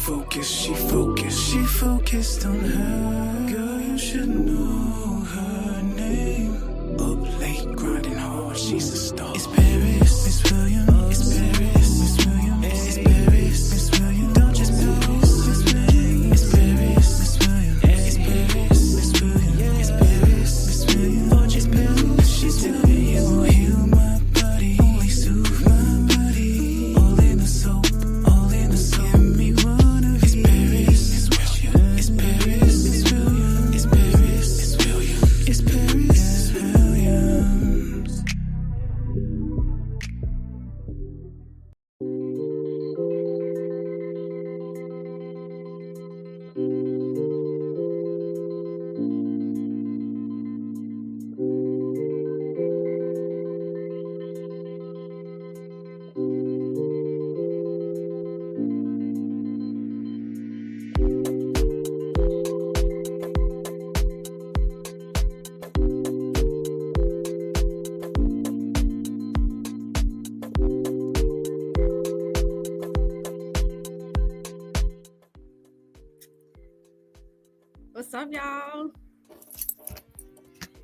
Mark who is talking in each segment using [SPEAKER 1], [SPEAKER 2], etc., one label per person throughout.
[SPEAKER 1] She focused on her. Girl, you should know her name. Up late, grinding hard, she's a star. It's Paris, Miss Williams. It's Paris, Miss Williams. It's Paris, Miss Williams. Don't just know Miss Williams. It's Paris, Miss Williams. It's Paris, Miss Williams. It's Paris, Miss Williams. Don't just know she's telling you will heal my body, only soothe my body. All in the soap, all in the soap. Give me one of you. It's Paris, Miss Williams. It's Paris, Miss Williams. It's Paris, Miss Williams. It's Paris, Miss Williams.
[SPEAKER 2] What's up, y'all?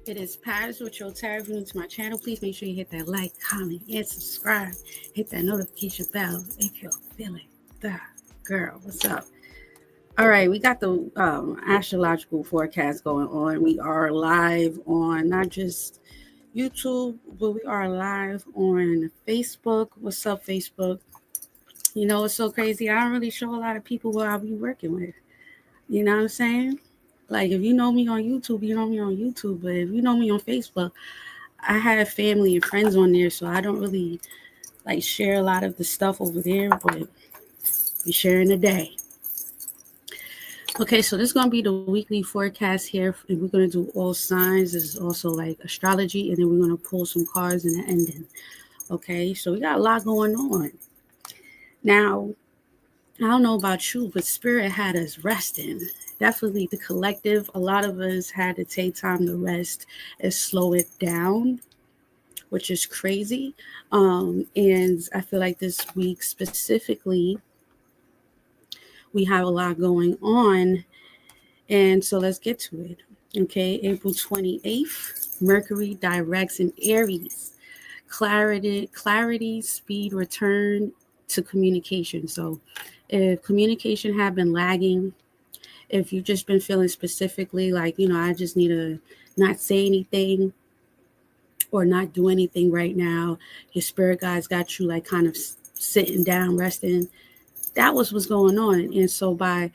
[SPEAKER 2] It is Paris with your tarot. If you're new to my channel, please make sure you hit that like, comment, and subscribe. Hit that notification bell if you're feeling the girl. What's up? All right, we got the astrological forecast going on. We are live on not just YouTube, but we are live on Facebook. What's up, Facebook? You know, it's so crazy. I don't really show a lot of people what I'll be working with. You know what I'm saying? Like, if you know me on YouTube, you know me on YouTube. But if you know me on Facebook, I have family and friends on there, so I don't really, like, share a lot of the stuff over there, but we're sharing the day. Okay, so this is going to be the weekly forecast here, and we're going to do all signs. This is also, like, astrology, and then we're going to pull some cards in the ending. Okay, so we got a lot going on. Now, I don't know about you, but Spirit had us resting. Definitely the collective. A lot of us had to take time to rest and slow it down, which is crazy. And I feel like this week specifically, we have a lot going on. And so let's get to it. Okay, April 28th, Mercury directs in Aries. Clarity, speed, return to communication. So if communication have been lagging, if you've just been feeling specifically like, you know, I just need to not say anything or not do anything right now, your spirit guides got you like kind of sitting down, resting. That was what's going on. And so by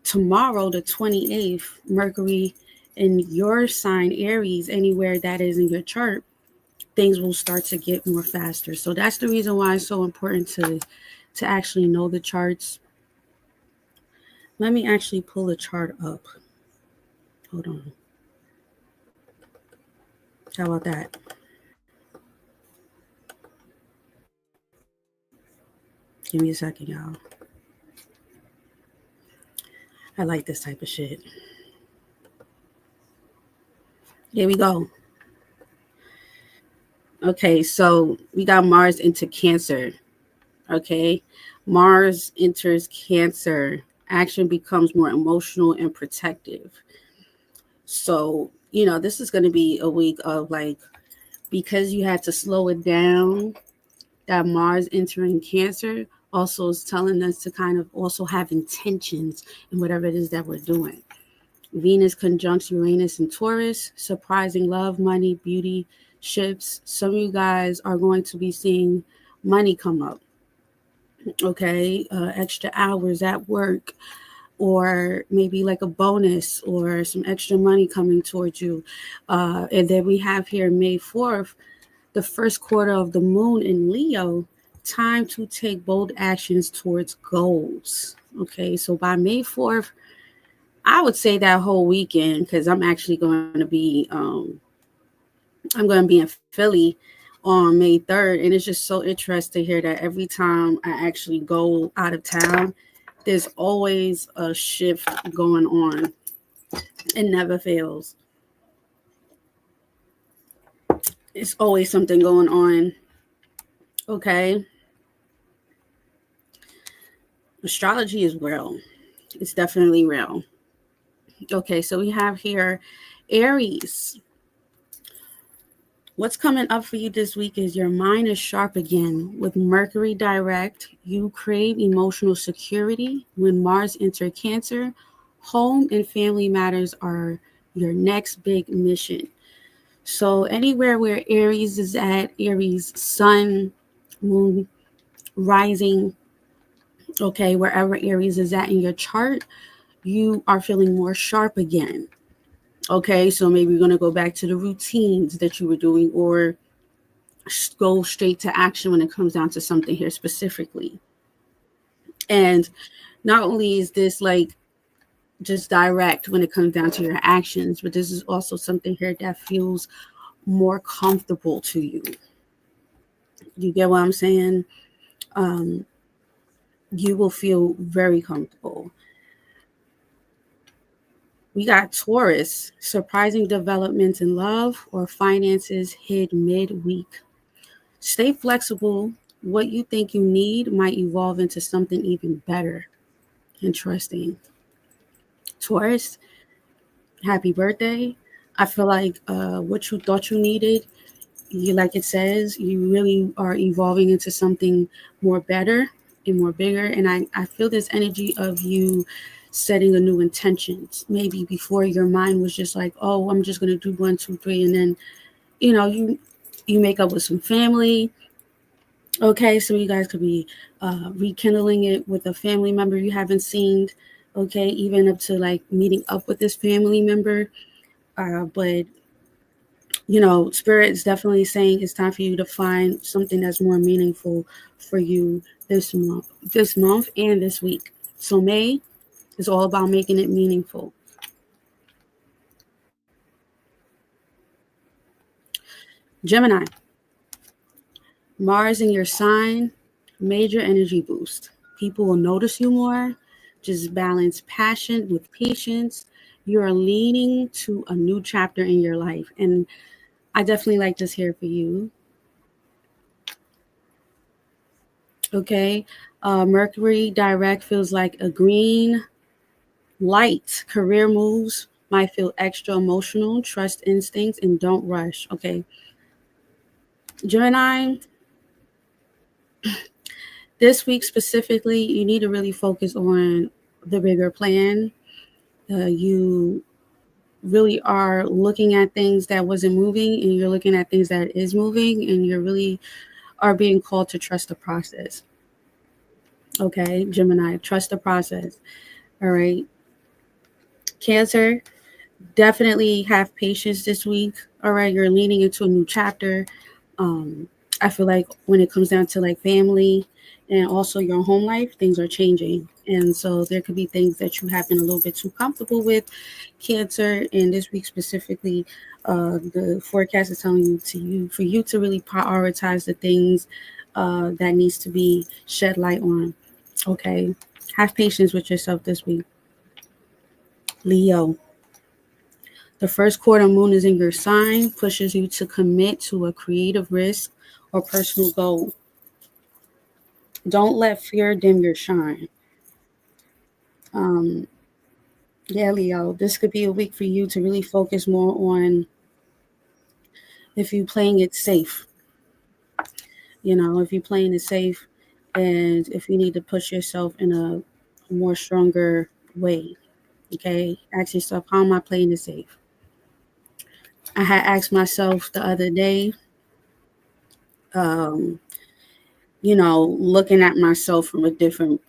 [SPEAKER 2] tomorrow, the 28th, Mercury in your sign, Aries, anywhere that is in your chart, things will start to get more faster. So that's the reason why it's so important to actually know the charts. Let me actually pull the chart up. Hold on. How about that? Give me a second, y'all. I like this type of shit. Here we go. Okay, so we got Mars into Cancer. Okay, Mars enters Cancer. Action becomes more emotional and protective. So, you know, this is going to be a week of like, because you had to slow it down, that Mars entering Cancer also is telling us to kind of also have intentions in whatever it is that we're doing. Venus conjuncts Uranus and Taurus, surprising love, money, beauty, shifts. Some of you guys are going to be seeing money come up. Okay, extra hours at work, or maybe like a bonus or some extra money coming towards you. And then we have here May 4th, the first quarter of the moon in Leo, time to take bold actions towards goals. Okay, so by May 4th, I would say that whole weekend, because I'm actually going to be in Philly on May 3rd, and it's just so interesting to hear that every time I actually go out of town, there's always a shift going on. It never fails. It's always something going on. Okay. Astrology is real. It's definitely real. Okay, so we have here Aries. What's coming up for you this week is your mind is sharp again. With Mercury direct, you crave emotional security. When Mars enter Cancer, home and family matters are your next big mission. So anywhere where Aries is at, Aries sun, moon, rising, okay, wherever Aries is at in your chart, you are feeling more sharp again. Okay, so maybe you're going to go back to the routines that you were doing or go straight to action when it comes down to something here specifically. And not only is this like just direct when it comes down to your actions, but this is also something here that feels more comfortable to you. You get what I'm saying? Um, you will feel very comfortable. We got Taurus, surprising developments in love or finances hit midweek. Stay flexible. What you think you need might evolve into something even better. Interesting. Taurus, happy birthday. I feel like what you thought you needed, you like it says, you really are evolving into something more better and more bigger. And I feel this energy of you setting a new intentions. Maybe before your mind was just like, oh, I'm just gonna do one, two, three, and then you make up with some family. Okay, so you guys could be rekindling it with a family member you haven't seen. Okay, even up to like meeting up with this family member. But Spirit is definitely saying it's time for you to find something that's more meaningful for you this month and this week. So May is all about making it meaningful. Gemini, Mars in your sign, major energy boost. People will notice you more. Just balance passion with patience. You are leaning to a new chapter in your life. And I definitely like this here for you. Okay. Mercury direct feels like a green light. Career moves might feel extra emotional. Trust instincts and don't rush. Okay. Gemini, this week specifically, you need to really focus on the bigger plan. You really are looking at things that wasn't moving and you're looking at things that is moving and you're really are being called to trust the process. Okay, Gemini, trust the process. All right. Cancer, definitely have patience this week. All right, you're leaning into a new chapter. Um, I feel like when it comes down to like family and also your home life, things are changing. And so there could be things that you have been a little bit too comfortable with, Cancer. And this week specifically, the forecast is telling you for you to really prioritize the things that needs to be shed light on. Okay, have patience with yourself this week. Leo, the first quarter moon is in your sign, pushes you to commit to a creative risk or personal goal. Don't let fear dim your shine. Um, yeah, Leo, this could be a week for you to really focus more on if you're playing it safe. If you're playing it safe and if you need to push yourself in a more stronger way. Okay, ask yourself, how am I playing it safe? I had asked myself the other day, um, looking at myself from a different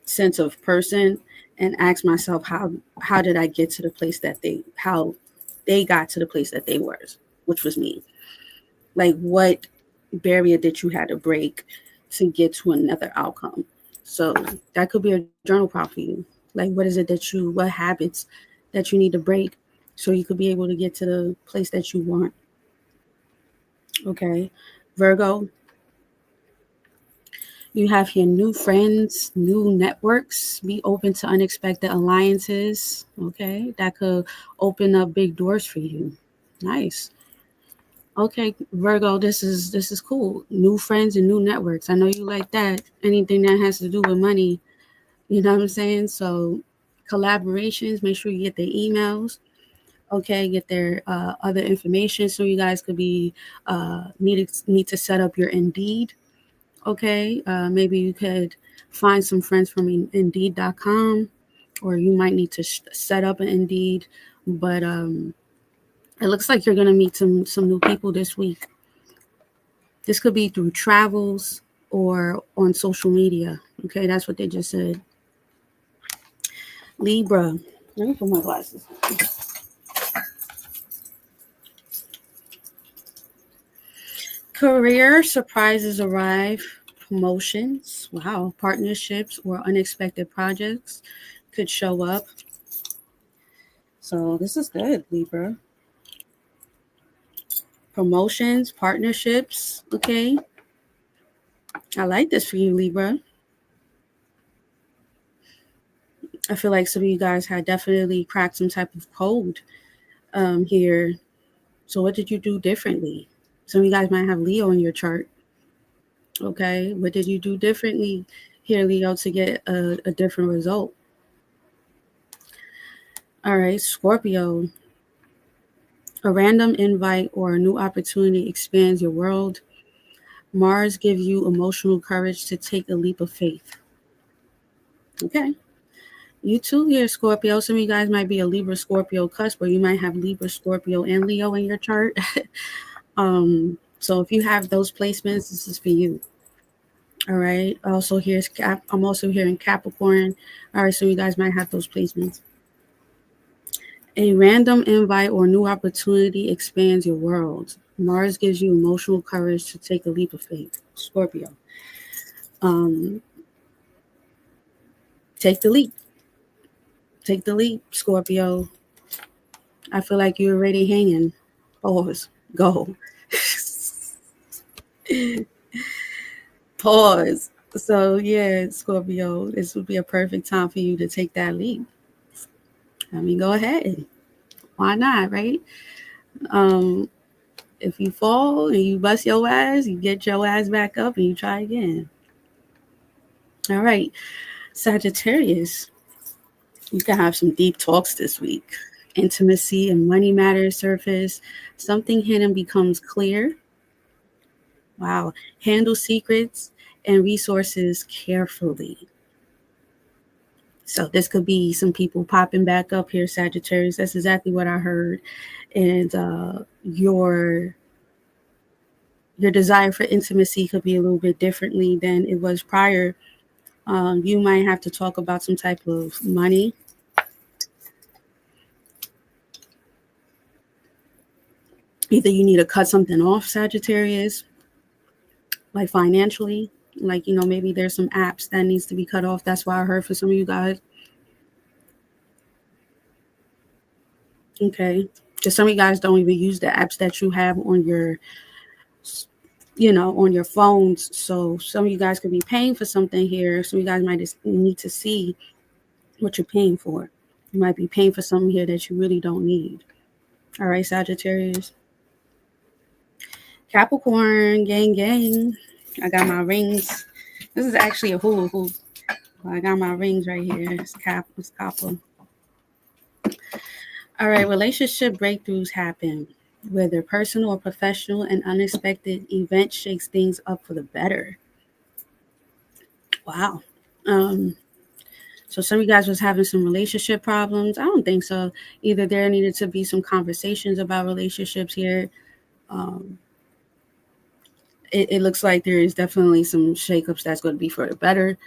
[SPEAKER 2] sense of person and ask myself how did I get to the place that they got to the place that they were, which was me. Like what barrier did you had to break to get to another outcome? So that could be a journal prompt for you. Like what habits that you need to break so you could be able to get to the place that you want. Okay. Virgo, you have your new friends, new networks. Be open to unexpected alliances. Okay, that could open up big doors for you. Nice. Okay, Virgo, this is cool. New friends and new networks. I know you like that. Anything that has to do with money. You know what I'm saying? So collaborations, make sure you get their emails. Okay, get their other information so you guys could be need to set up your Indeed. Okay, maybe you could find some friends from Indeed.com, or you might need to set up an Indeed. But it looks like you're gonna meet some new people this week. This could be through travels or on social media. Okay, that's what they just said. Libra. Let me put my glasses. Career surprises arrive, promotions, wow, partnerships or unexpected projects could show up. So this is good, Libra. Promotions, partnerships, okay. I like this for you, Libra. I feel like some of you guys had definitely cracked some type of code here. So what did you do differently? Some of you guys might have Leo in your chart. Okay, what did you do differently here, Leo, to get a different result? All right, Scorpio. A random invite or a new opportunity expands your world. Mars gives you emotional courage to take a leap of faith. Okay. You too here, Scorpio. Some of you guys might be a Libra Scorpio cusp, or you might have Libra, Scorpio, and Leo in your chart. So if you have those placements, this is for you. All right. Also here's I'm also hearing Capricorn. All right, so you guys might have those placements. A random invite or new opportunity expands your world. Mars gives you emotional courage to take a leap of faith. Scorpio. Um, take the leap. Take the leap, Scorpio. I feel like you're already hanging. Pause. Go. Pause. So yeah, Scorpio, this would be a perfect time for you to take that leap. I mean, go ahead. Why not, right? Um, if you fall and you bust your ass, you get your ass back up and you try again. All right, Sagittarius, you can have some deep talks this week. Intimacy and money matters surface. Something hidden becomes clear. Wow. Handle secrets and resources carefully. So this could be some people popping back up here, Sagittarius. That's exactly what I heard. And your desire for intimacy could be a little bit differently than it was prior. You might have to talk about some type of money. Either you need to cut something off, Sagittarius, like financially. Like, maybe there's some apps that needs to be cut off. That's why I heard for some of you guys. Okay. Because some of you guys don't even use the apps that you have on your phones. So some of you guys could be paying for something here. Some of you guys might just need to see what you're paying for. You might be paying for something here that you really don't need. All right, Sagittarius. Capricorn, gang, gang. I got my rings. This is actually a hula hoop. I got my rings right here. It's copper. All right, relationship breakthroughs happen, whether personal or professional. An unexpected event shakes things up for the better. Wow. Um, so some of you guys was having some relationship problems. I don't think so. Either there needed to be some conversations about relationships here. Um, it looks like there is definitely some shakeups that's going to be for the better.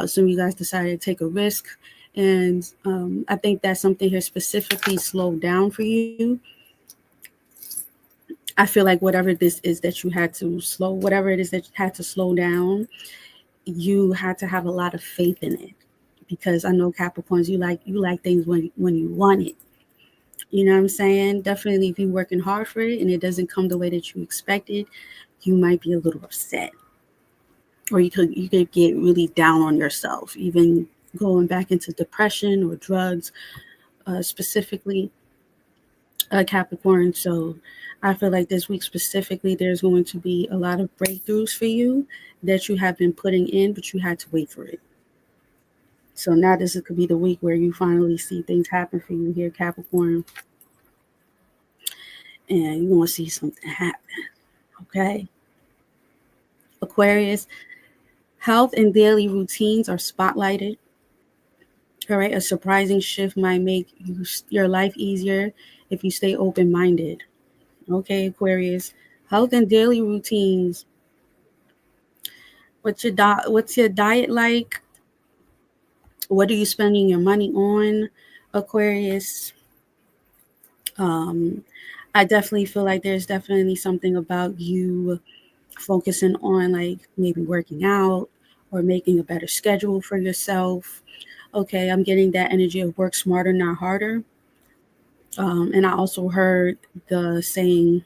[SPEAKER 2] Some of you guys decided to take a risk. And I think that's something here specifically slowed down for you. I feel like whatever this is that you had to whatever it is that you had to slow down, you had to have a lot of faith in it. Because I know Capricorns, you like things when you want it. You know what I'm saying? Definitely if you're working hard for it and it doesn't come the way that you expected, you might be a little upset. Or you could get really down on yourself, even going back into depression or drugs, specifically Capricorn. So I feel like this week specifically, there's going to be a lot of breakthroughs for you that you have been putting in, but you had to wait for it. So now this could be the week where you finally see things happen for you here, Capricorn, and you want to see something happen. Okay, Aquarius, health and daily routines are spotlighted. All right, a surprising shift might make your life easier if you stay open minded. Okay, Aquarius, health and daily routines. What's your diet like? What are you spending your money on, Aquarius? Um, I definitely feel like there's definitely something about you focusing on like maybe working out or making a better schedule for yourself. Okay, I'm getting that energy of work smarter, not harder. And I also heard the saying,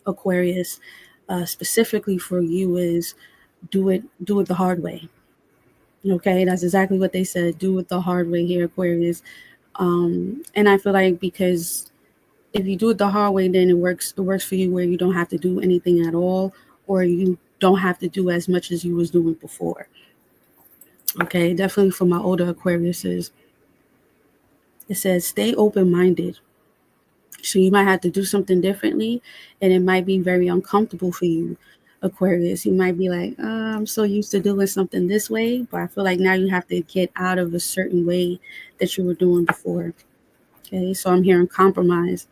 [SPEAKER 2] Aquarius, specifically for you, is do it the hard way. Okay, that's exactly what they said. Do it the hard way here, Aquarius. And I feel like because if you do it the hard way, then it works for you where you don't have to do anything at all, or you don't have to do as much as you was doing before. Okay, definitely for my older Aquariuses, it says stay open minded. So you might have to do something differently, and it might be very uncomfortable for you, Aquarius. You might be like, I'm so used to doing something this way, but I feel like now you have to get out of a certain way that you were doing before. Okay, so I'm hearing compromise.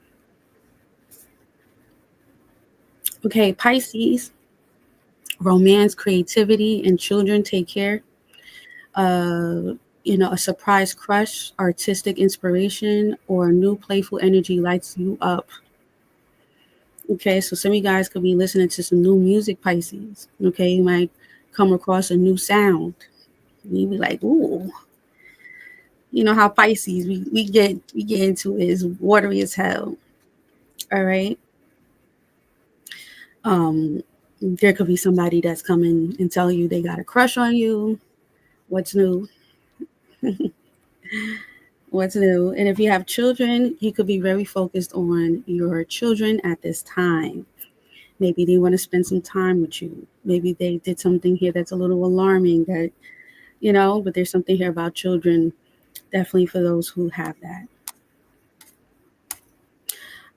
[SPEAKER 2] Okay, Pisces, romance, creativity, and children take care. Uh, a surprise crush, artistic inspiration, or a new playful energy lights you up. Okay, so some of you guys could be listening to some new music, Pisces. Okay, you might come across a new sound. You be like, ooh, you know how Pisces we get into it is watery as hell. All right. There could be somebody that's coming and telling you they got a crush on you. What's new? What's new? And if you have children, you could be very focused on your children at this time. Maybe they want to spend some time with you. Maybe they did something here that's a little alarming that, but there's something here about children, definitely for those who have that.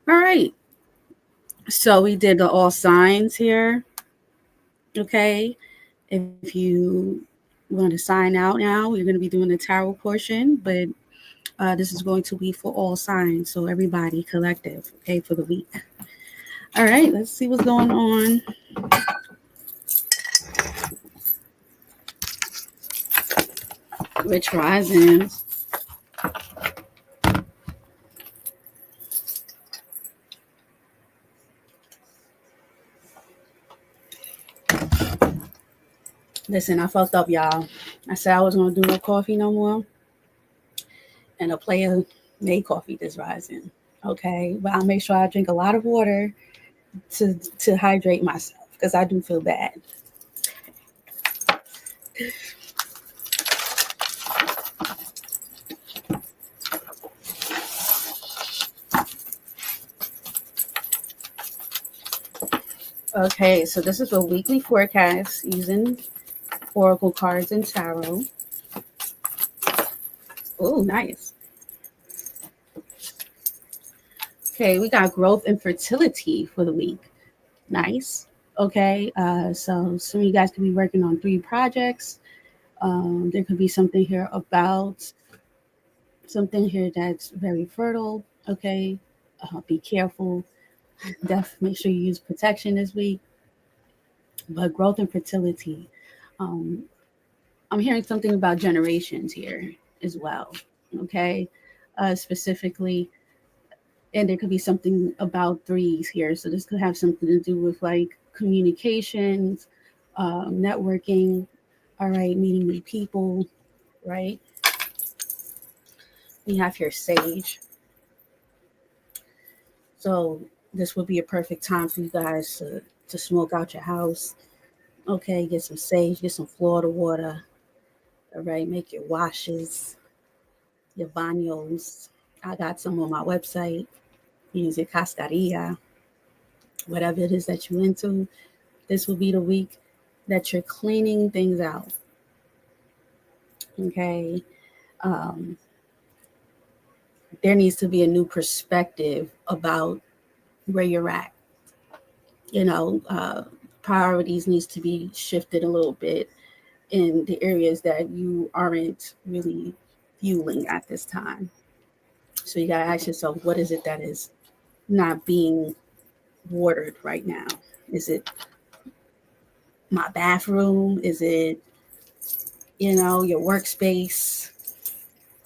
[SPEAKER 2] All right. So we did the all signs here. Okay. If you want to sign out now, we're going to be doing the tarot portion, but this is going to be for all signs. So everybody collective, okay, for the week. All right. Let's see what's going on. Which risings? Listen, I fucked up, y'all. I said I was gonna do no coffee no more, and a player made coffee this rising. Okay, but I'll make sure I drink a lot of water to hydrate myself because I do feel bad. Okay, so this is a weekly forecast using oracle cards and tarot. Oh, nice. Okay, we got growth and fertility for the week. Nice. Okay, so some of you guys could be working on 3 projects. There could be something here about something here that's very fertile. Okay, be careful. Make sure you use protection this week. But growth and fertility. Um, I'm hearing something about generations here as well. Okay, specifically, and there could be something about threes here. So this could have something to do with like communications, networking. All right, meeting new people. Right. We have here sage. So this would be a perfect time for you guys to smoke out your house. Okay, get some sage, get some Florida water. All right, make your washes, your baños. I got some on my website. Use your cascarilla, whatever it is that you're into. This will be the week that you're cleaning things out. Okay. Um, there needs to be a new perspective about where you're at. You know, priorities needs to be shifted a little bit in the areas that you aren't really fueling at this time. So you got to ask yourself, what is it that is not being watered right now? Is it my bathroom? Is it, your workspace,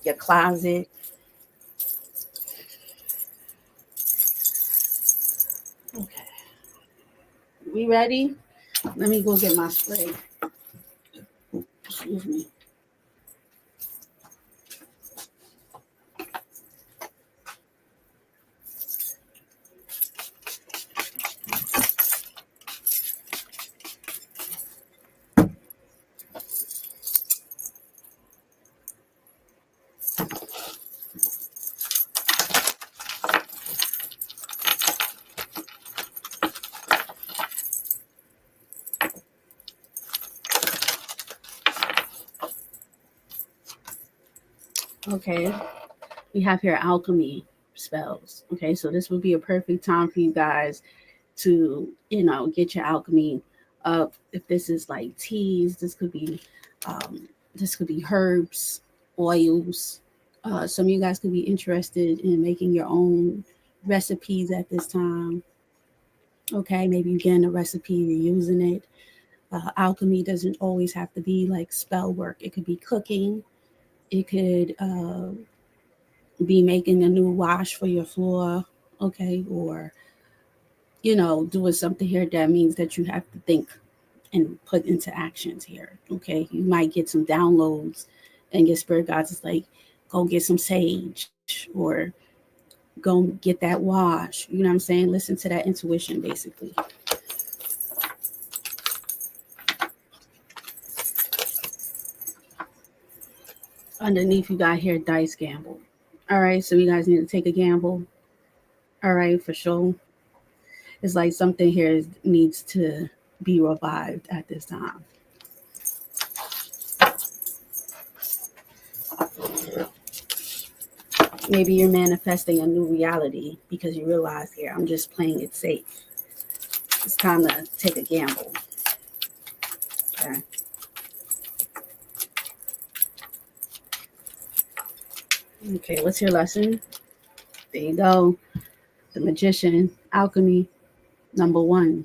[SPEAKER 2] your closet? Okay. We ready? Let me go get my spray. Excuse me. Okay. We have here alchemy spells. Okay. So this would be a perfect time for you guys to, get your alchemy up. If this is like teas, um, this could be herbs, oils. Some of you guys could be interested in making your own recipes at this time. Okay, maybe you're getting a recipe, you're using it. Alchemy doesn't always have to be like spell work. It could be cooking. It could be making a new wash for your floor. Okay, or doing something here that means that you have to think and put into actions here. Okay, you might get some downloads, and your spirit guides is like, go get some sage or go get that wash. You know what I'm saying? Listen to that intuition, basically. Underneath, you got here dice gamble. All right, so you guys need to take a gamble. All right, for sure. It's like something here needs to be revived at this time. Maybe you're manifesting a new reality because you realize here, I'm just playing it safe. It's time to take a gamble. Okay. Okay, what's your lesson? There you go. The magician, alchemy, number one,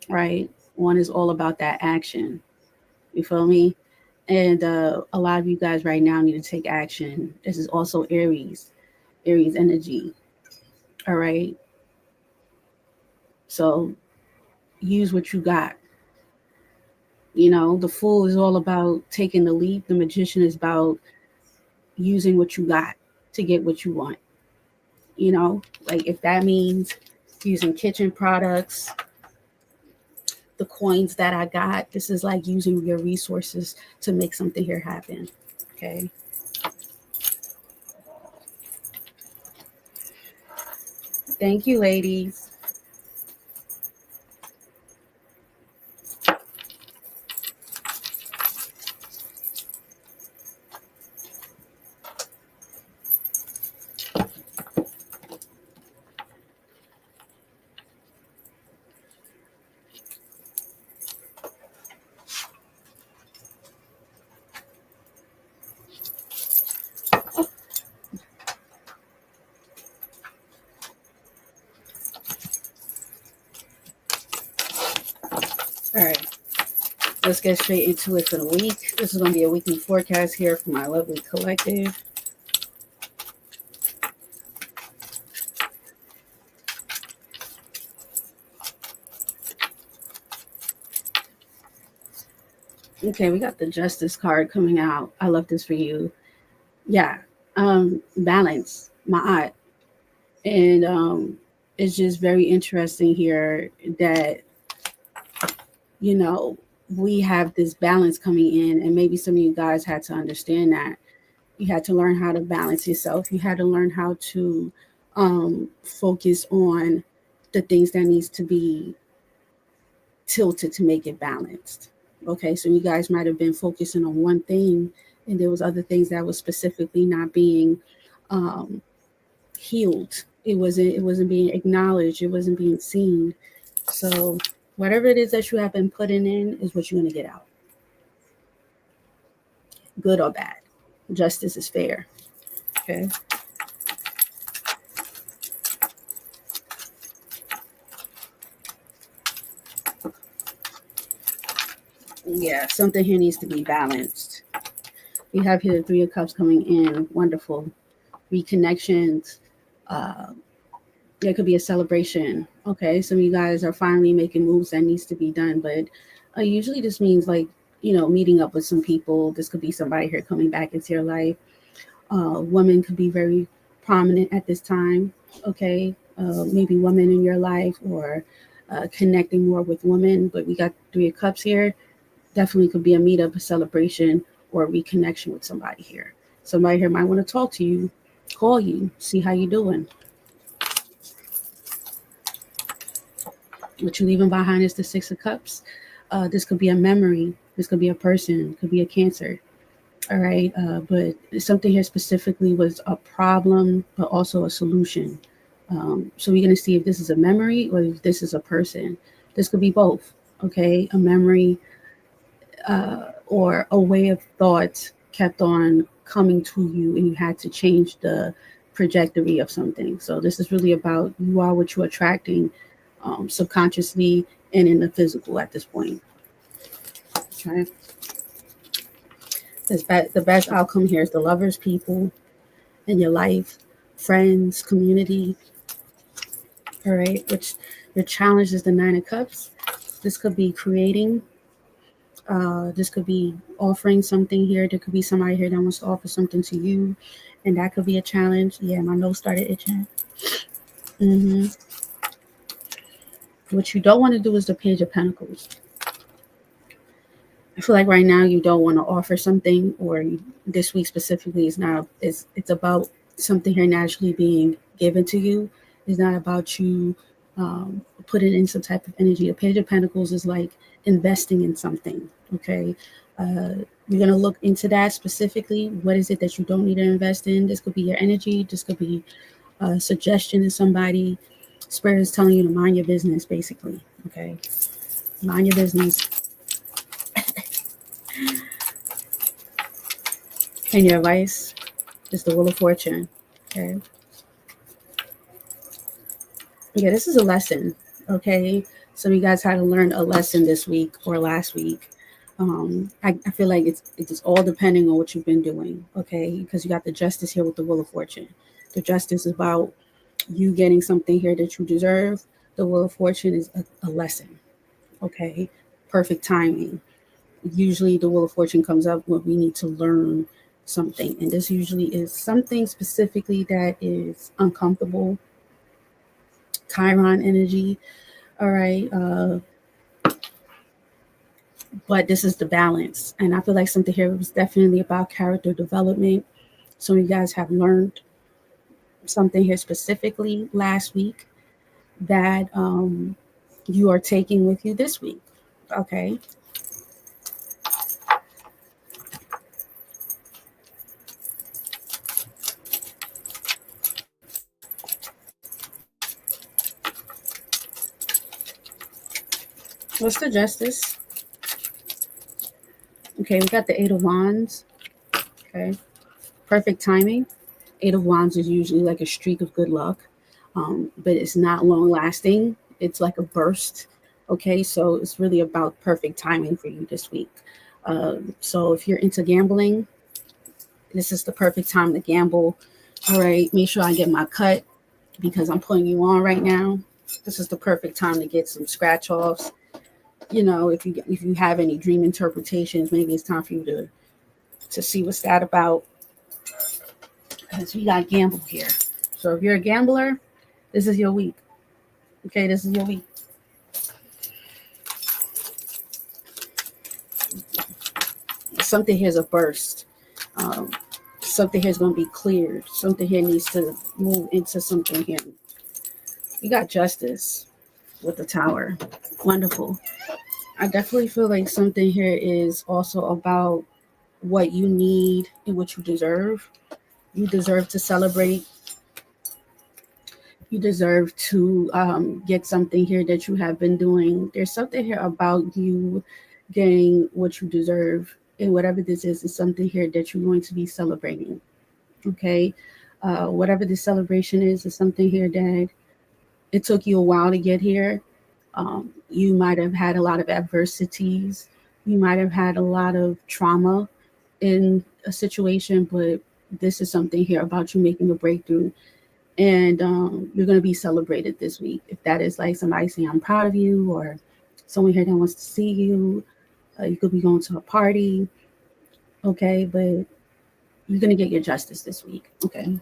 [SPEAKER 2] right? One is all about that action. You feel me? And a lot of you guys right now need to take action. This is also Aries energy. All right. So use what you got. The fool is all about taking the leap. The magician is about using what you got to get what you want. Like if that means using kitchen products, the coins that I got, this is like using your resources to make something here happen. Okay. Thank you, ladies. All right. Let's get straight into it for the week. This is going to be a weekly forecast here for my lovely collective. Okay, we got the Justice card coming out. I love this for you. Yeah. Balance, my eye. And it's just very interesting here that, you know, we have this balance coming in, and maybe some of you guys had to understand that. You had to learn how to balance yourself. You had to learn how to focus on the things that needs to be tilted to make it balanced. Okay, so you guys might have been focusing on one thing and there was other things that was specifically not being healed. It wasn't being acknowledged. It wasn't being seen. So whatever it is that you have been putting in is what you're going to get out, good or bad. Justice is fair. Okay. Yeah, something here needs to be balanced. We have here the Three of Cups coming in. Wonderful. Reconnections. Uh, there could be a celebration. Okay, some of you guys are finally making moves that needs to be done, but usually this means like, meeting up with some people. This could be somebody here coming back into your life. Women could be very prominent at this time. Okay, maybe women in your life, or connecting more with women. But we got Three of Cups here. Definitely could be a meetup, a celebration, or a reconnection with somebody here. Somebody here might want to talk to you, call you, see how you doing. What you leaving behind is the Six of Cups. This could be a memory. This could be a person. Could be a Cancer. All right. But something here specifically was a problem, but also a solution. So we're going to see if this is a memory or if this is a person. This could be both. Okay. A memory, or a way of thought kept on coming to you, and you had to change the trajectory of something. So this is really about you are what you're attracting, subconsciously and in the physical at this point. Okay. The best outcome here is the Lovers, people in your life, friends, community. All right. Which your challenge is the Nine of Cups. This could be creating. This could be offering something here. There could be somebody here that wants to offer something to you, and that could be a challenge. Yeah, my nose started itching. What you don't want to do is the Page of Pentacles. I feel like right now you don't want to offer something, or this week specifically is not. It's about something here naturally being given to you. It's not about you putting in some type of energy. The Page of Pentacles is like investing in something. Okay. We're going to look into that specifically. What is it that you don't need to invest in? This could be your energy. This could be a suggestion to somebody. Spirit is telling you to mind your business, basically. Okay. Mind your business. And your advice is the Wheel of Fortune. Okay. Yeah, this is a lesson. Okay. Some of you guys had to learn a lesson this week or last week. I feel like it's all depending on what you've been doing. Okay. Because you got the Justice here with the Wheel of Fortune. The Justice is about you getting something here that you deserve. The Wheel of Fortune is a lesson. Okay. Perfect timing. Usually the Wheel of Fortune comes up when we need to learn something. And this usually is something specifically that is uncomfortable. Chiron energy. All right. But this is the balance. And I feel like something here was definitely about character development. Some of you guys have learned something here specifically last week that you are taking with you this week. Okay. What's the Justice? Okay, we got the Eight of Wands. Okay. Perfect timing. Eight of Wands is usually like a streak of good luck, but it's not long lasting. It's like a burst. Okay, so it's really about perfect timing for you this week. So if you're into gambling, this is the perfect time to gamble. All right, make sure I get my cut because I'm putting you on right now. This is the perfect time to get some scratch offs. If you have any dream interpretations, maybe it's time for you to see what's that about. Because we got gamble here. So if you're a gambler, this is your week. Okay, this is your week. Something here is a burst. Something here is going to be cleared. Something here needs to move into something here. You got Justice with the Tower. Wonderful. I definitely feel like something here is also about what you need and what you deserve. You deserve to celebrate. You deserve to get something here that you have been doing. There's something here about you getting what you deserve. And whatever this is something here that you're going to be celebrating. Okay. Whatever the celebration is something here that it took you a while to get here. You might have had a lot of adversities. You might have had a lot of trauma in a situation, but this is something here about you making a breakthrough. And you're going to be celebrated this week. If that is like somebody saying, I'm proud of you, or someone here that wants to see you, you could be going to a party. Okay. But you're going to get your justice this week. Okay.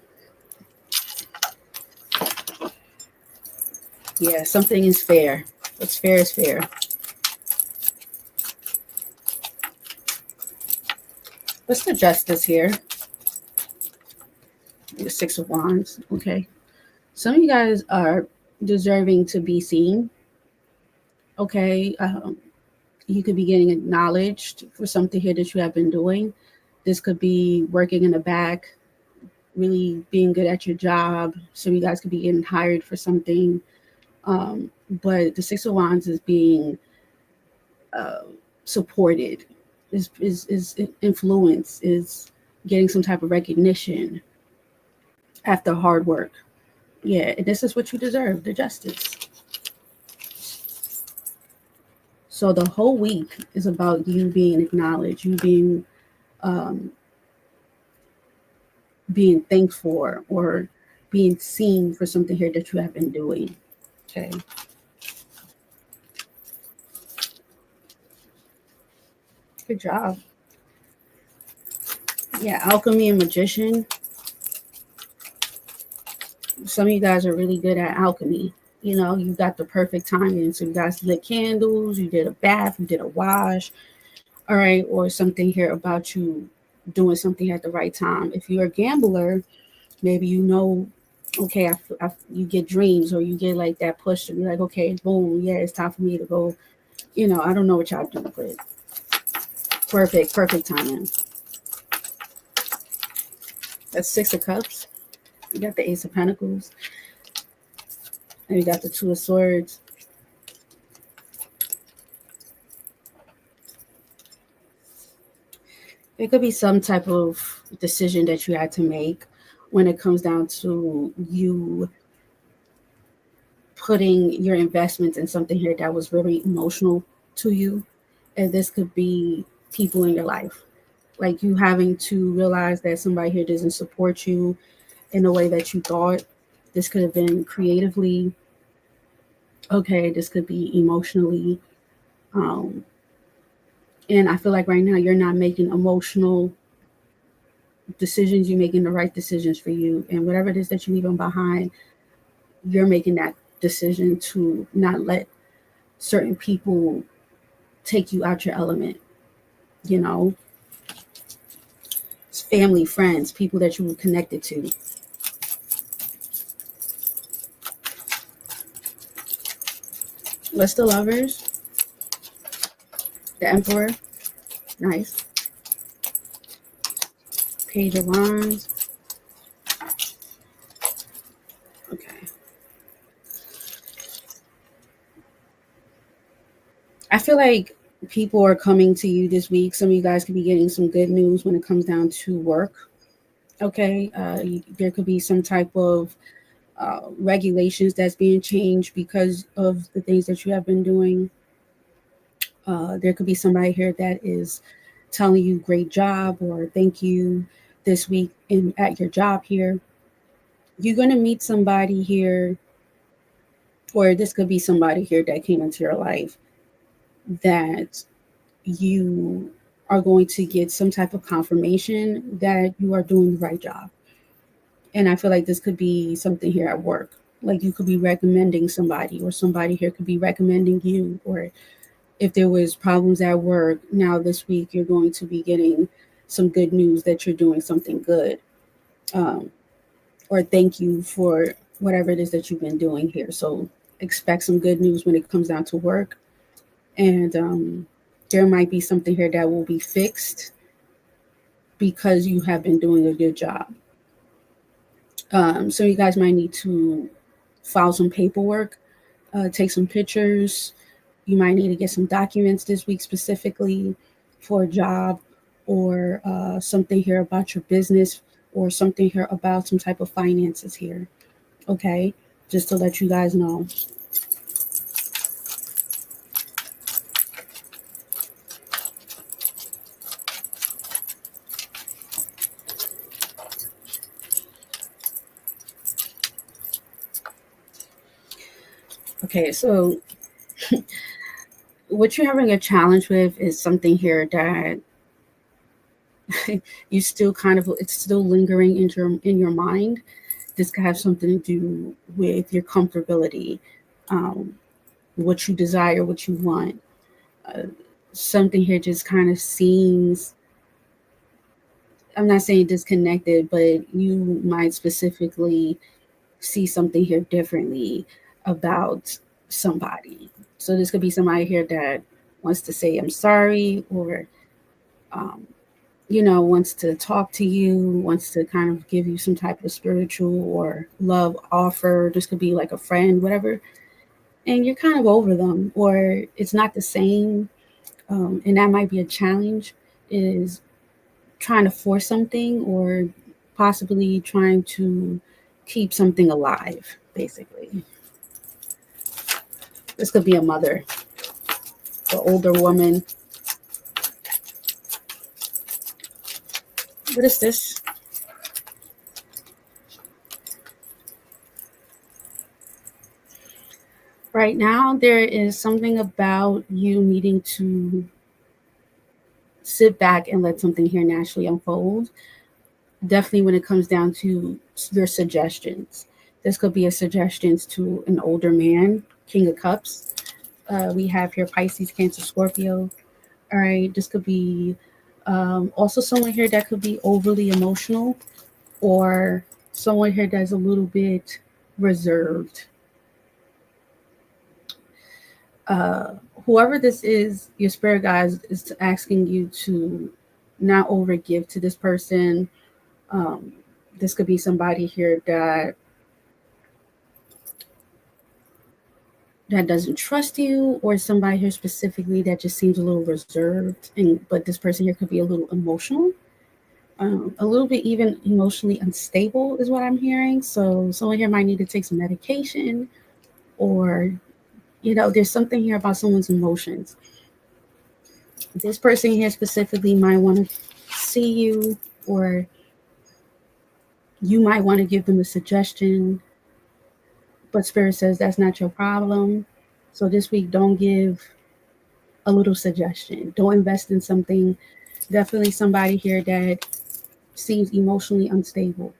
[SPEAKER 2] Yeah. Something is fair. What's fair is fair. What's the justice here? The Six of Wands. Okay. Some of you guys are deserving to be seen. Okay. You could be getting acknowledged for something here that you have been doing. This could be working in the back, really being good at your job. So you guys could be getting hired for something. But the Six of Wands is being supported, is influence, is getting some type of recognition after hard work. Yeah, and this is what you deserve, the justice. So the whole week is about you being acknowledged, you being thanked for, or being seen for something here that you have been doing. Okay. Good job. Yeah, alchemy and magician. Some of you guys are really good at alchemy. You know, you got the perfect timing. So you guys lit candles, you did a bath, you did a wash. All right. Or something here about you doing something at the right time. If you're a gambler, maybe you know, okay, you get dreams, or you get like that push to be like, okay, boom, yeah, it's time for me to go. You know, I don't know what y'all do, but perfect timing. That's Six of Cups. You got the Ace of Pentacles. And you got the Two of Swords. It could be some type of decision that you had to make when it comes down to you putting your investments in something here that was very emotional to you. And this could be people in your life. Like you having to realize that somebody here doesn't support you in the way that you thought. This could have been creatively. Okay, this could be emotionally. And I feel like right now you're not making emotional decisions. You're making the right decisions for you. And whatever it is that you're leaving behind, you're making that decision to not let certain people take you out your element. You know, it's family, friends, people that you were connected to. What's the Lovers? The Emperor. Nice. Page of Wands. Okay. I feel like people are coming to you this week. Some of you guys could be getting some good news when it comes down to work. Okay. There could be some type of regulations that's being changed because of the things that you have been doing. There could be somebody here that is telling you great job or thank you this week at your job here. You're going to meet somebody here, or this could be somebody here that came into your life that you are going to get some type of confirmation that you are doing the right job. And I feel like this could be something here at work. Like you could be recommending somebody, or somebody here could be recommending you, or if there was problems at work, now this week you're going to be getting some good news that you're doing something good. Or thank you for whatever it is that you've been doing here. So expect some good news when it comes down to work. And there might be something here that will be fixed. because you have been doing a good job. So you guys might need to file some paperwork, take some pictures. You might need to get some documents this week specifically for a job, or something here about your business, or something here about some type of finances here. Okay, just to let you guys know. Okay, so what you're having a challenge with is something here that you still kind of, it's still lingering in your mind. This could have something to do with your comfortability, um, what you desire, what you want. Uh, Something here just kind of seems, I'm not saying disconnected, but you might specifically see something here differently about somebody. So this could be somebody here that wants to say, I'm sorry, or, um, wants to talk to you, wants to kind of give you some type of spiritual or love offer. This could be like a friend, whatever. And you're kind of over them, or it's not the same. And that might be a challenge, is trying to force something, or possibly trying to keep something alive, basically. This could be a mother, an older woman. What is this? Right now, there is something about you needing to sit back and let something here naturally unfold. Definitely when it comes down to your suggestions. This could be a suggestions to an older man, King of Cups. We have here Pisces, Cancer, Scorpio. All right, this could be also someone here that could be overly emotional, or someone here that's a little bit reserved. uh, Whoever this is, your spirit guides is asking you to not overgive to this person. Um, this could be somebody here that doesn't trust you, or somebody here specifically that just seems a little reserved. And but this person here could be a little emotional, a little bit even emotionally unstable, is what I'm hearing. So someone here might need to take some medication, or there's something here about someone's emotions. This person here specifically might want to see you, or you might want to give them a suggestion, but spirit says that's not your problem. So this week, don't give a little suggestion. Don't invest in something. Definitely somebody here that seems emotionally unstable.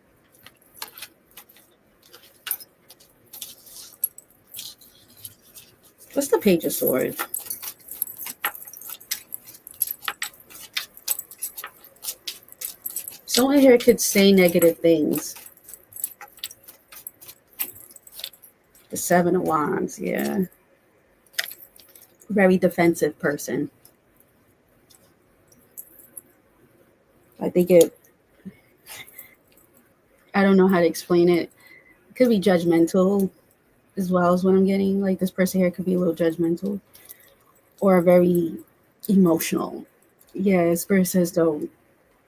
[SPEAKER 2] What's the Page of Swords? Someone here could say negative things. The Seven of Wands, yeah. Very defensive person. I think I don't know how to explain it. It could be judgmental as well, as what I'm getting. Like this person here could be a little judgmental, or very emotional. Yeah, spirit says though,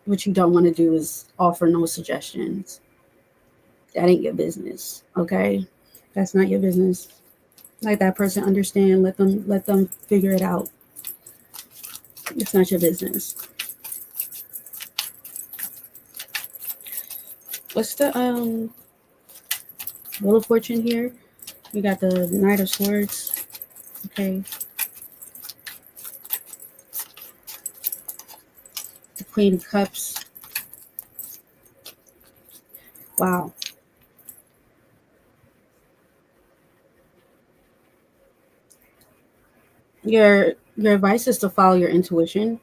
[SPEAKER 2] what you don't want to do is offer no suggestions. That ain't your business. Okay? That's not your business. Like that person understand, let them figure it out. It's not your business. What's the Wheel of Fortune here? We got the Knight of Swords. Okay. The Queen of Cups. Wow. Your advice is to follow your intuition.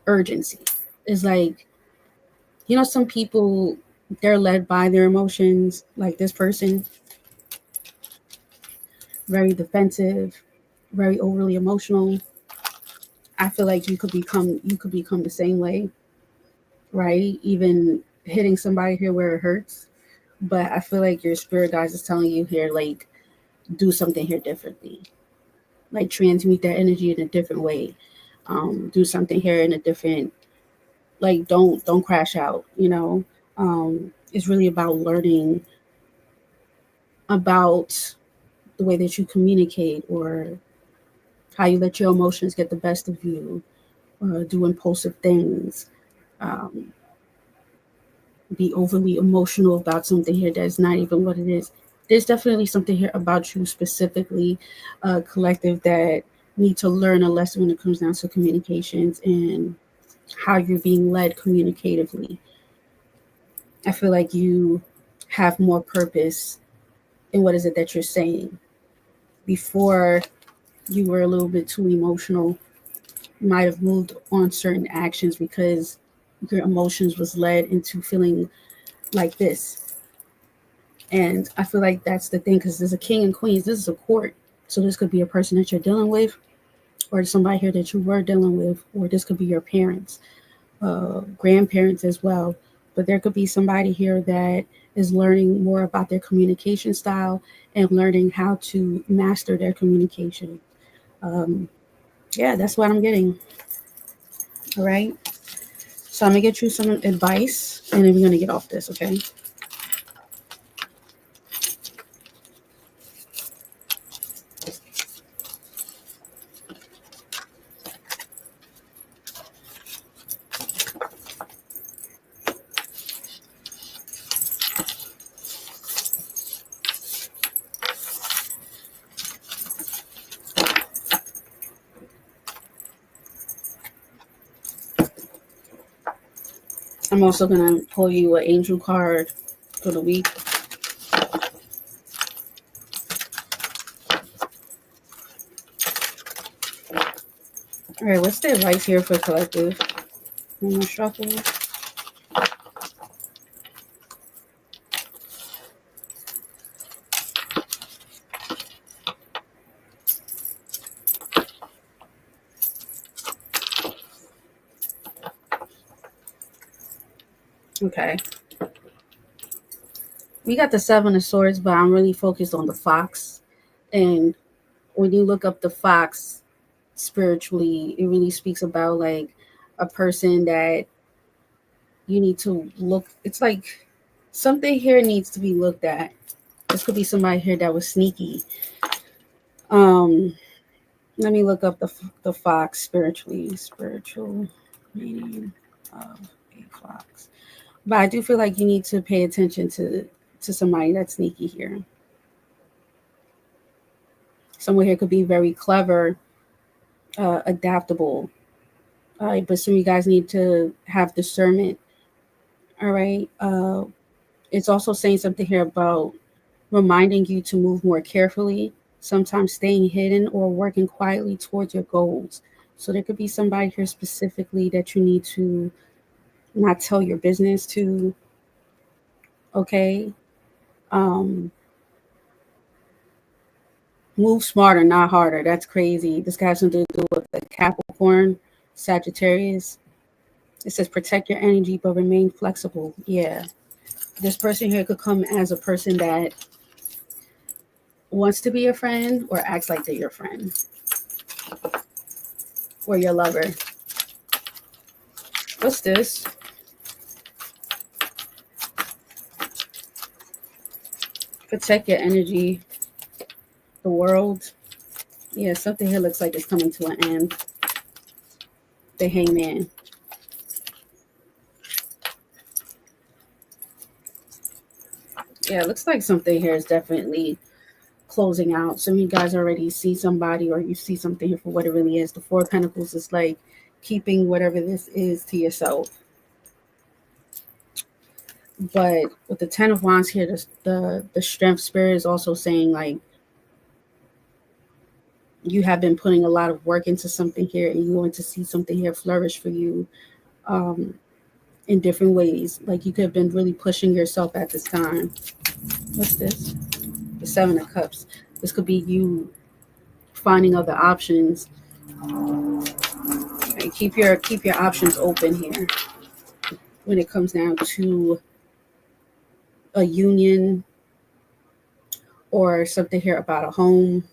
[SPEAKER 2] Urgency is like, some people, they're led by their emotions. Like this person, very defensive, very overly emotional. I feel like you could become the same way, right? Even hitting somebody here where it hurts. But I feel like your spirit guides is telling you here, like, do something here differently. Like transmute that energy in a different way. Do something here in a different, like, don't crash out, you know. It's really about learning about the way that you communicate, or how you let your emotions get the best of you, or do impulsive things, um, be overly emotional about something here that's not even what it is. There's definitely something here about you specifically, collective, that need to learn a lesson when it comes down to communications and how you're being led communicatively. I feel like you have more purpose in what is it that you're saying. Before, you were a little bit too emotional, you might have moved on certain actions because your emotions was led into feeling like this. And I feel like that's the thing, because there's a king and queens. This is a court. So this could be a person that you're dealing with, or somebody here that you were dealing with, or this could be your parents, grandparents as well. But there could be somebody here that is learning more about their communication style and learning how to master their communication. Um, yeah, that's what I'm getting. All right. So I'm going to get you some advice, and then we're going to get off this, okay? I'm also going to pull you an angel card for the week. All right, what's the advice here for collective? I'm going to shuffle. Okay. We got the Seven of Swords, but I'm really focused on the fox. And when you look up the fox spiritually, it really speaks about like a person that you need to look. It's like something here needs to be looked at. This could be somebody here that was sneaky. Um, Let me look up the fox spiritually. Spiritual meaning of a fox. But I do feel like you need to pay attention to somebody that's sneaky here. Someone here could be very clever, adaptable. All right, but some of you guys need to have discernment. All right. It's also saying something here about reminding you to move more carefully, sometimes staying hidden or working quietly towards your goals. So there could be somebody here specifically that you need to not tell your business to, okay? Um, Move smarter, not harder. That's crazy. This guy has something to do with the Capricorn, Sagittarius. It says protect your energy but remain flexible. Yeah. This person here could come as a person that wants to be your friend or acts like they're your friend or your lover. What's this? Protect your energy. The world. Yeah, something here looks like it's coming to an end. The hangman. Yeah, it looks like something here is definitely closing out. Some of you guys already see somebody, or you see something here for what it really is. The Four of Pentacles is like keeping whatever this is to yourself. But with the Ten of Wands here, the Strength Spirit is also saying like you have been putting a lot of work into something here, and you want to see something here flourish for you, um, in different ways. Like you could have been really pushing yourself at this time. What's this? The Seven of Cups. This could be you finding other options, Okay, keep your options open here when it comes down to a union or something here about a home.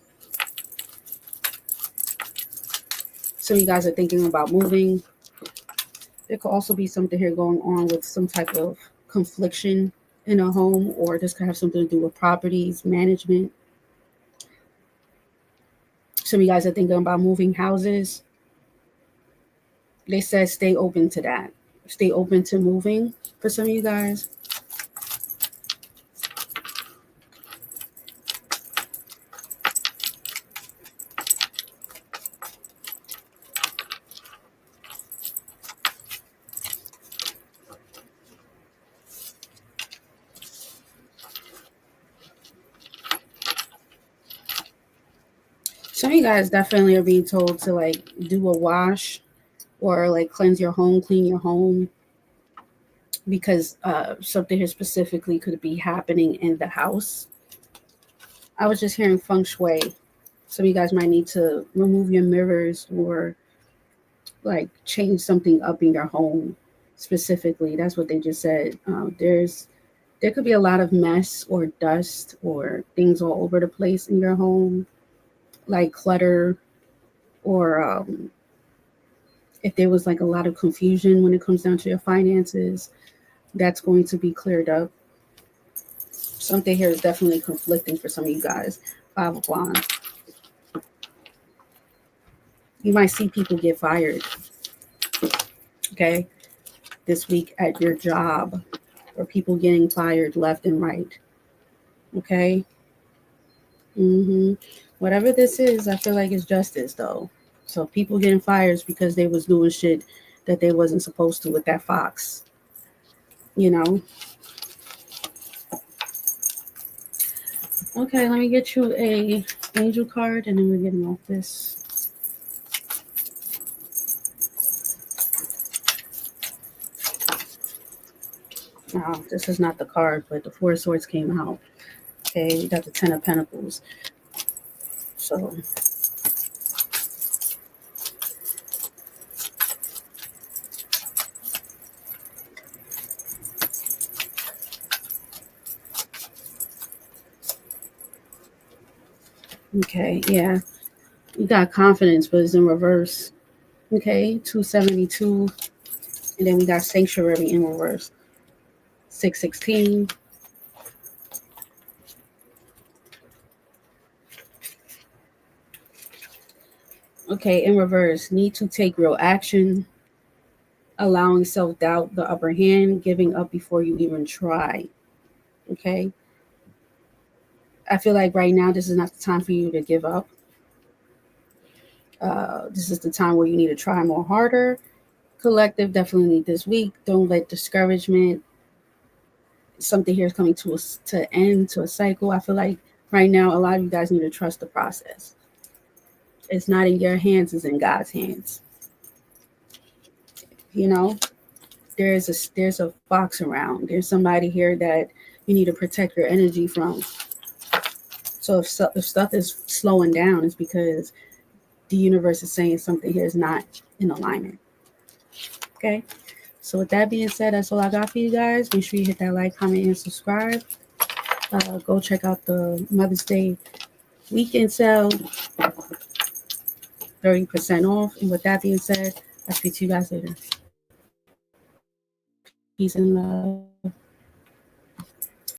[SPEAKER 2] Some of you guys are thinking about moving. There could also be something here going on with some type of confliction in a home, or this could have something to do with properties, management. Some of you guys are thinking about moving houses. They said stay open to that. Stay open to moving for some of you guys. Some of you guys definitely are being told to like do a wash or like cleanse your home, clean your home, because something here specifically could be happening in the house. I was just hearing feng shui. Some of you guys might need to remove your mirrors or like change something up in your home specifically. That's what they just said. There could be a lot of mess or dust or things all over the place in your home, like clutter, or if there was like a lot of confusion when it comes down to your finances, that's going to be cleared up. Something here is definitely conflicting for some of you guys. 5 of Wands. You might see people get fired, okay, this week at your job, or people getting fired left and right, okay? Whatever this is, I feel like it's justice, though. So people getting fired because they was doing shit that they wasn't supposed to with that fox, you know? Okay, let me get you a angel card, and then we're getting off this. Oh, this is not the card, but the 4 of Swords came out. Okay, we got the 10 of Pentacles. So, okay, yeah. You got confidence, but it's in reverse. Okay, 272. And then we got Sanctuary in reverse. 616. Okay, in reverse. Need to take real action. Allowing self-doubt the upper hand. Giving up before you even try. Okay. I feel like right now this is not the time for you to give up. This is the time where you need to try more harder. Collective, definitely need this week. Don't let discouragement. Something here is coming to end to a cycle. I feel like right now a lot of you guys need to trust the process. It's not in your hands; it's in God's hands. You know, there's a fox around. There's somebody here that you need to protect your energy from. So if stuff is slowing down, it's because the universe is saying something here is not in alignment. Okay. So with that being said, that's all I got for you guys. Make sure you hit that like, comment, and subscribe. Go check out the Mother's Day weekend sale, 30% off. And with that being said, I'll speak to you guys later. Peace and love.